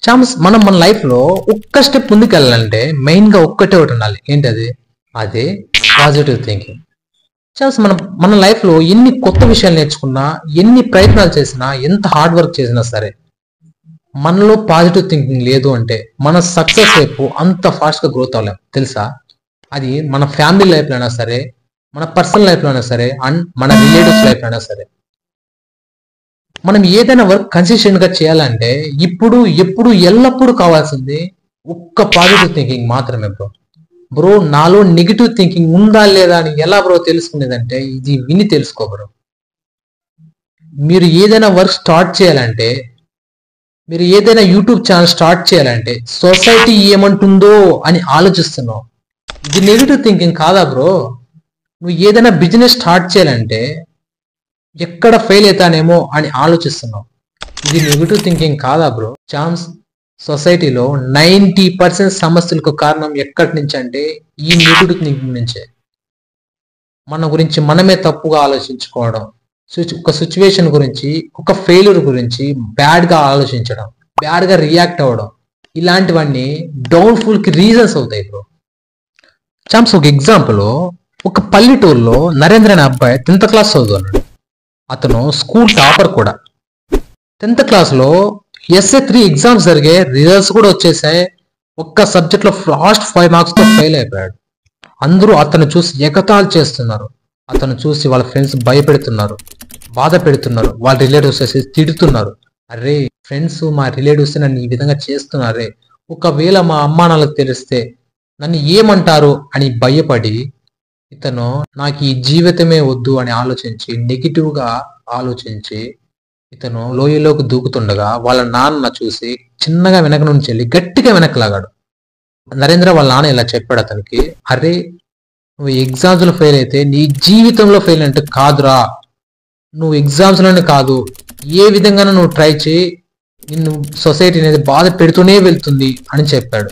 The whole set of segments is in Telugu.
చామ్స్ మనం మన లైఫ్ లో ఒక్క స్టెప్ ముందుకు వెళ్ళాలంటే మెయిన్ గా ఒక్కటే ఒకటి ఉండాలి. ఏంటది? అదే పాజిటివ్ థింకింగ్. చామ్స్ మనం మన లైఫ్ లో ఎన్ని కొత్త విషయాలు నేర్చుకున్నా, ఎన్ని ప్రయత్నాలు చేసినా, ఎంత హార్డ్ వర్క్ చేసినా సరే మనలో పాజిటివ్ థింకింగ్ లేదు అంటే మన సక్సెస్ వైపు అంత ఫాస్ట్ గా గ్రోత్ అవ్వలేం. తెలుసా? అది మన ఫ్యామిలీ లైఫ్ లో అయినా సరే, మన పర్సనల్ లైఫ్ లో అయినా సరే, అండ్ మన రిలేటివ్స్ లైఫ్ లో అయినా సరే. మనం ఏదైనా వర్క్ కన్సిస్టెంట్ గా చేయాలంటే ఇప్పుడు ఎప్పుడు ఎల్లప్పుడూ కావాల్సింది ఒక్క పాజిటివ్ థింకింగ్ మాత్రమే బ్రో. బ్రో నాలో నెగిటివ్ థింకింగ్ ఉందా లేదా అని ఎలా బ్రో తెలుసుకునేదంటే ఇది విని తెలుసుకో బ్రో. మీరు ఏదైనా వర్క్ స్టార్ట్ చేయాలంటే, మీరు ఏదైనా యూట్యూబ్ ఛానల్ స్టార్ట్ చేయాలంటే సొసైటీ ఏమంటుందో అని ఆలోచిస్తున్నావు. ఇది నెగిటివ్ థింకింగ్ కాదా బ్రో? నువ్వు ఏదైనా బిజినెస్ స్టార్ట్ చేయాలంటే ఎక్కడ ఫెయిల్ అవుతానేమో అని ఆలోచిస్తున్నావు. ఇది నెగిటివ్ థింకింగ్ కాదా బ్రో? ఛాన్స్ సొసైటీలో 90% సమస్యలకు కారణం ఎక్కడి నుంచి అంటే ఈ నెగిటివ్ థింకింగ్ నుంచే. మన గురించి మనమే తప్పుగా ఆలోచించుకోవడం, ఒక సిచ్యువేషన్ గురించి, ఒక ఫెయిల్యూర్ గురించి బ్యాడ్ గా ఆలోచించడం, బ్యాడ్ గా రియాక్ట్ అవ్వడం, ఇలాంటివన్నీ డౌన్ఫుల్ కి రీజన్స్ అవుతాయి బ్రో. ఛాన్స్ ఒక ఎగ్జాంపుల్, ఒక పల్లెటూరులో నరేంద్ర అనే అబ్బాయి 10th క్లాస్ చదువుతున్నాడు. అతను స్కూల్ టాపర్ కూడా. 10th క్లాస్లో SA3 ఎగ్జామ్స్ జరిగే, రిజల్ట్స్ కూడా వచ్చేసాయి. ఒక్క సబ్జెక్ట్లో లాస్ట్ 5 మార్క్స్తో ఫెయిల్ అయిపోయాడు. అందరూ అతను చూసి ఎగతాళి చేస్తున్నారు. అతను చూసి వాళ్ళ ఫ్రెండ్స్ భయపెడుతున్నారు, బాధ పెడుతున్నారు. వాళ్ళ రిలేటివ్స్ వచ్చేసి తిడుతున్నారు. అరే ఫ్రెండ్స్, మా రిలేటివ్స్ నన్ను ఈ విధంగా చేస్తున్నారే, ఒకవేళ మా అమ్మా నాన్నలకు తెలిస్తే నన్ను ఏమంటారు అని భయపడి ఇతను నాకు ఈ జీవితమే వద్దు అని ఆలోచించి, నెగిటివ్ గా ఆలోచించి ఇతను లోయలోకి దూకుతుండగా వాళ్ళ నాన్న చూసి చిన్నగా వెనక నుంచి వెళ్ళి గట్టిగా వెనక్కి లాగాడు. నరేంద్ర వాళ్ళ నాన్న ఇలా చెప్పాడు అతనికి, అరే నువ్వు ఎగ్జామ్స్ లో ఫెయిల్ అయితే నీ జీవితంలో ఫెయిల్ అంటే కాదురా, నువ్వు ఎగ్జామ్స్ లోనే కాదు ఏ విధంగా నువ్వు ట్రై చేయి, నిన్ను సొసైటీ అనేది బాధ పెడుతూనే వెళ్తుంది అని చెప్పాడు.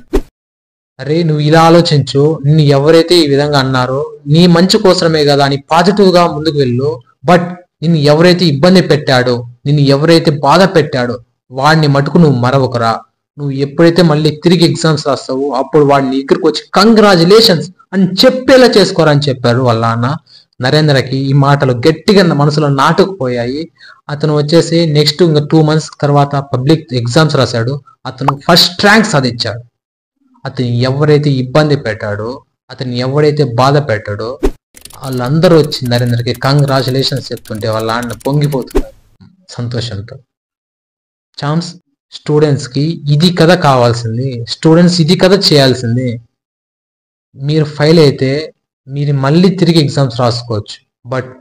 అరే నువ్వు ఇలా ఆలోచించు, నిన్ను ఎవరైతే ఈ విధంగా అన్నారో నీ మంచి కోసమే కదా అని పాజిటివ్ గా ముందుకు వెళ్ళు. బట్ నిన్ను ఎవరైతే ఇబ్బంది పెట్టాడో, నిన్ను ఎవరైతే బాధ పెట్టాడో వాడిని మటుకు నువ్వు మరవకురా. నువ్వు ఎప్పుడైతే మళ్ళీ తిరిగి ఎగ్జామ్స్ రాస్తావో అప్పుడు వాడిని దగ్గరికి వచ్చి కంగ్రాచులేషన్స్ అని చెప్పేలా చేసుకోరా అని చెప్పారు వాళ్ళ నాన్న. నరేంద్రకి ఈ మాటలు గట్టిగా మనసులో నాటుకుపోయాయి. అతను వచ్చేసి నెక్స్ట్ ఇంకా 2 months తర్వాత పబ్లిక్ ఎగ్జామ్స్ రాశాడు. అతను ఫస్ట్ ర్యాంక్ సాధించాడు. అతను ఎవరైతే ఇబ్బంది పెట్టాడో, అతను ఎవరైతే బాధ పెట్టాడో వాళ్ళందరూ వచ్చి నరేంద్రకి కంగ్రాచులేషన్స్ చెప్తుంటే వాళ్ళ నాన్న పొంగిపోతున్నారు సంతోషంతో. ఛాన్స్ స్టూడెంట్స్ కి ఇది కదా కావాల్సింది, స్టూడెంట్స్ ఇది కదా చేయాల్సింది. మీరు ఫెయిల్ అయితే మీరు మళ్ళీ తిరిగి ఎగ్జామ్స్ రాసుకోవచ్చు. బట్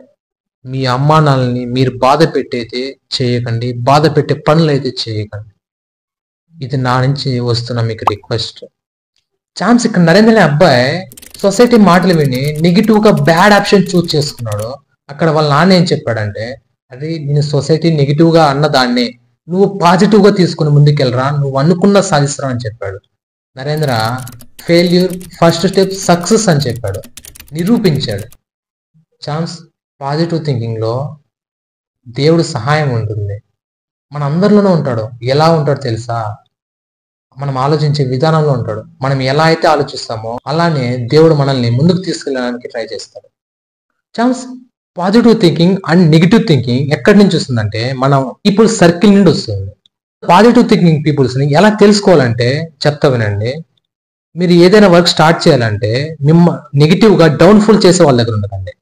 మీ అమ్మా నాన్నల్ని మీరు బాధ పెట్టయితే చేయకండి, బాధ పెట్టే పనులు అయితే చేయకండి. ఇది నా నుంచి వస్తున్న మీకు రిక్వెస్ట్. ఛాన్స్ ఇక్కడ నరేంద్ర అనే అబ్బాయి సొసైటీ మాటలు విని నెగిటివ్ గా బ్యాడ్ ఆప్షన్ చూస్ చేసుకున్నాడు. అక్కడ వాళ్ళ నాన్న ఏం చెప్పాడంటే, అది నేను సొసైటీ నెగిటివ్ గా అన్న దాన్ని నువ్వు పాజిటివ్ గా తీసుకుని ముందుకెళ్ళరా, నువ్వు అనుకున్న సాధిస్తావు అని చెప్పాడు. Narendra failure first step success అని చెప్పాడు, నిరూపించాడు. ఛాన్స్ పాజిటివ్ థింకింగ్ లో దేవుడు సహాయం ఉంటుంది. మన అందరిలోనూ ఉంటాడు. ఎలా ఉంటాడు తెలుసా? మనం ఆలోచించే విధానంలో ఉంటాడు. మనం ఎలా అయితే ఆలోచిస్తామో అలానే దేవుడు మనల్ని ముందుకు తీసుకెళ్ళడానికి ట్రై చేస్తాడు. Chance positive thinking and negative thinking ఎక్కడి నుంచి వస్తుందంటే మనం పీపుల్ సర్కిల్ నుండి వస్తుంది. పాజిటివ్ థింకింగ్ పీపుల్స్ ని ఎలా తెలుసుకోవాలంటే చెప్తా వినండి. మీరు ఏదైనా వర్క్ స్టార్ట్ చేయాలంటే నెగిటివ్ గా డౌన్ఫుల్ చేసే వాళ్ళ దగ్గర ఉండకండి.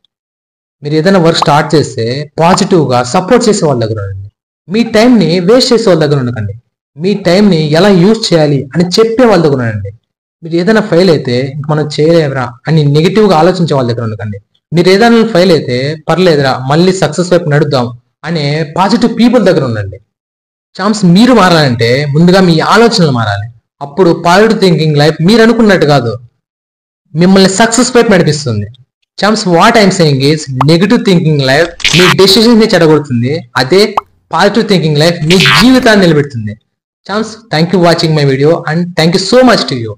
మీరు ఏదైనా వర్క్ స్టార్ట్ చేస్తే పాజిటివ్ గా సపోర్ట్ చేసే వాళ్ళ దగ్గర ఉండండి. మీ టైం ని వేస్ట్ చేసే వాళ్ళ దగ్గర ఉండకండి. మీ టైంని ఎలా యూజ్ చేయాలి అని చెప్పే వాళ్ళ దగ్గర ఉండండి. మీరు ఏదైనా ఫెయిల్ అయితే మనం చేయలేదురా అని నెగిటివ్ గా ఆలోచించే వాళ్ళ దగ్గర ఉండకండి. మీరు ఏదైనా ఫెయిల్ అయితే పర్లేదురా మళ్ళీ సక్సెస్ వైపు నడుద్దాం అనే పాజిటివ్ పీపుల్ దగ్గర ఉండండి. ఛాన్స్ మీరు మారాలంటే ముందుగా మీ ఆలోచనలు మారాలి. అప్పుడు పాజిటివ్ థింకింగ్ లైఫ్ మీరు అనుకున్నట్టు కాదు, మిమ్మల్ని సక్సెస్ వైపు నడిపిస్తుంది. Chance what I'm saying is negative thinking life me decisions ని చెడగొడుతుంది. అదే పాజిటివ్ థింకింగ్ లైఫ్ మీ జీవితాన్ని నిలబెడుతుంది. Chams, thank you for watching my video and thank you so much to you.